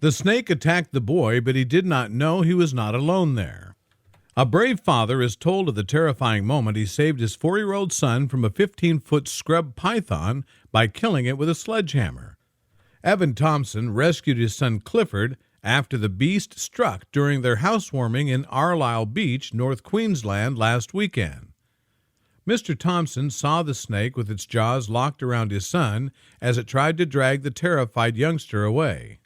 The snake attacked the boy, but he did not know he was not alone there. A brave father is told of the terrifying moment he saved his 4-year-old son from a 15-foot scrub python by killing it with a sledgehammer. Evan Thompson rescued his son Clifford after the beast struck during their housewarming in Arlisle Beach, North Queensland, last weekend. Mr. Thompson saw the snake with its jaws locked around his son as it tried to drag the terrified youngster away.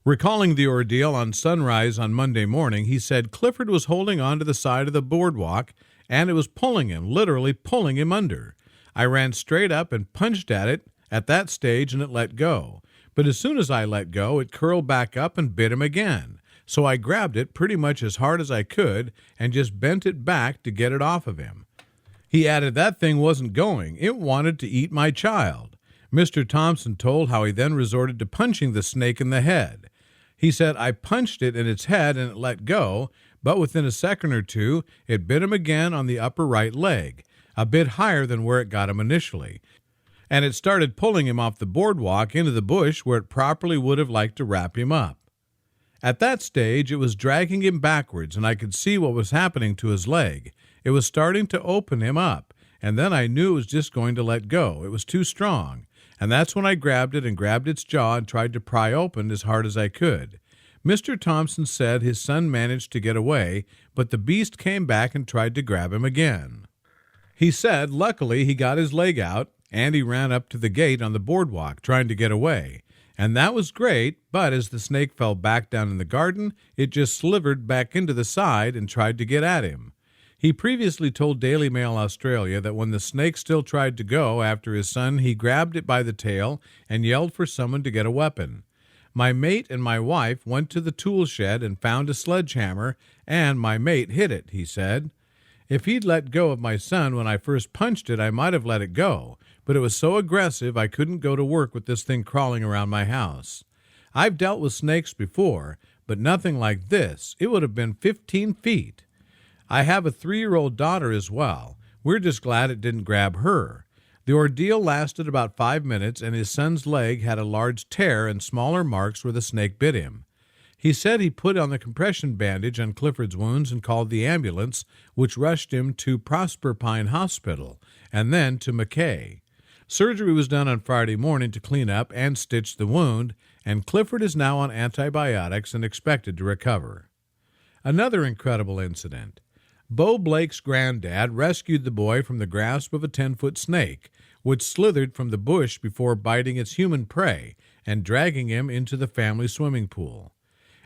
Recalling the ordeal on Sunrise on Monday morning, he said Clifford was holding onto the side of the boardwalk and it was pulling him, literally pulling him under. I ran straight up and punched at it at that stage and it let go. But as soon as I let go, it curled back up and bit him again. So I grabbed it pretty much as hard as I could and just bent it back to get it off of him. He added that thing wasn't going. It wanted to eat my child. Mr. Thompson told how he then resorted to punching the snake in the head. He said, I punched it in its head and it let go, but within a second or two, it bit him again on the upper right leg, a bit higher than where it got him initially. And it started pulling him off the boardwalk into the bush where it properly would have liked to wrap him up. At that stage, it was dragging him backwards, and I could see what was happening to his leg. It was starting to open him up, and then I knew it was just going to let go. It was too strong. And that's when I grabbed it and grabbed its jaw and tried to pry open as hard as I could. Mr. Thompson said his son managed to get away, but the beast came back and tried to grab him again. He said luckily he got his leg out, and he ran up to the gate on the boardwalk trying to get away. And that was great, but as the snake fell back down in the garden, it just slivered back into the side and tried to get at him. He previously told Daily Mail Australia that when the snake still tried to go after his son, he grabbed it by the tail and yelled for someone to get a weapon. My mate and my wife went to the tool shed and found a sledgehammer, and my mate hit it, he said. If he'd let go of my son when I first punched it, I might have let it go, but it was so aggressive I couldn't go to work with this thing crawling around my house. I've dealt with snakes before, but nothing like this. It would have been 15 feet. I have a 3-year-old daughter as well. We're just glad it didn't grab her. The ordeal lasted about 5 minutes, and his son's leg had a large tear and smaller marks where the snake bit him. He said he put on the compression bandage on Clifford's wounds and called the ambulance, which rushed him to Prosper Pine Hospital and then to Mackay. Surgery was done on Friday morning to clean up and stitch the wound, and Clifford is now on antibiotics and expected to recover. Another incredible incident. Bo Blake's granddad rescued the boy from the grasp of a 10-foot snake, which slithered from the bush before biting its human prey and dragging him into the family swimming pool.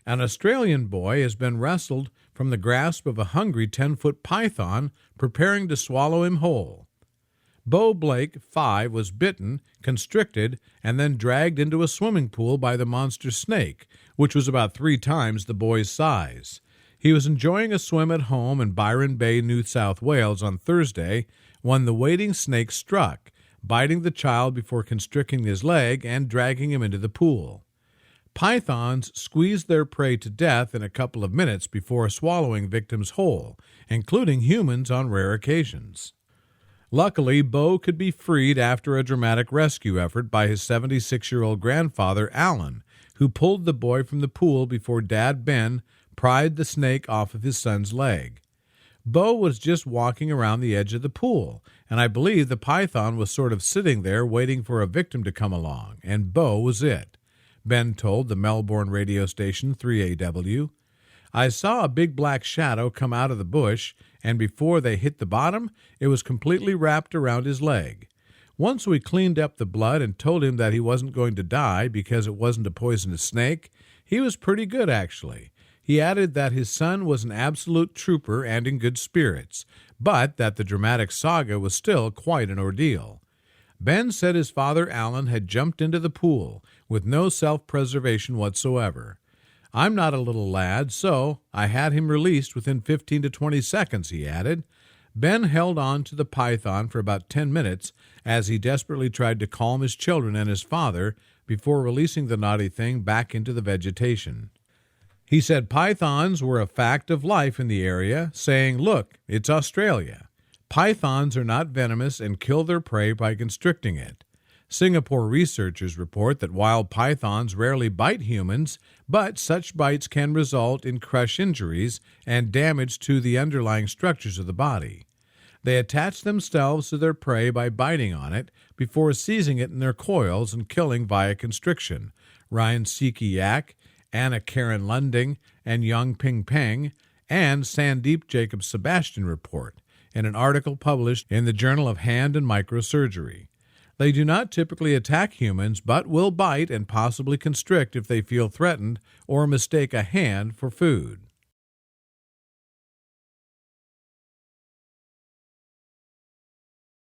An Australian boy has been wrestled from the grasp of a hungry 10-foot python preparing to swallow him whole. Bo Blake, 5, was bitten, constricted, and then dragged into a swimming pool by the monster snake, which was about 3 times the boy's size. He was enjoying a swim at home in Byron Bay, New South Wales on Thursday when the waiting snake struck, biting the child before constricting his leg and dragging him into the pool. Pythons squeeze their prey to death in a couple of minutes before swallowing victims whole, including humans on rare occasions. Luckily, Bo could be freed after a dramatic rescue effort by his 76-year-old grandfather, Alan, who pulled the boy from the pool before Dad Ben pried the snake off of his son's leg. Bo was just walking around the edge of the pool, and I believe the python was sort of sitting there waiting for a victim to come along, and Bo was it, Ben told the Melbourne radio station 3AW. I saw a big black shadow come out of the bush, and before they hit the bottom, it was completely wrapped around his leg. Once we cleaned up the blood and told him that he wasn't going to die because it wasn't a poisonous snake, he was pretty good, actually. He added that his son was an absolute trooper and in good spirits, but that the dramatic saga was still quite an ordeal. Ben said his father, Alan, had jumped into the pool with no self-preservation whatsoever. I'm not a little lad, so I had him released within 15 to 20 seconds, he added. Ben held on to the python for about 10 minutes as he desperately tried to calm his children and his father before releasing the naughty thing back into the vegetation. He said pythons were a fact of life in the area, saying, "Look, it's Australia. Pythons are not venomous and kill their prey by constricting it. Singapore researchers report that wild pythons rarely bite humans, but such bites can result in crush injuries and damage to the underlying structures of the body. They attach themselves to their prey by biting on it before seizing it in their coils and killing via constriction. Ryan Siki Yak, Anna Karen Lunding, and Yang Ping Peng, and Sandeep Jacob Sebastian report in an article published in the Journal of Hand and Microsurgery. They do not typically attack humans, but will bite and possibly constrict if they feel threatened or mistake a hand for food.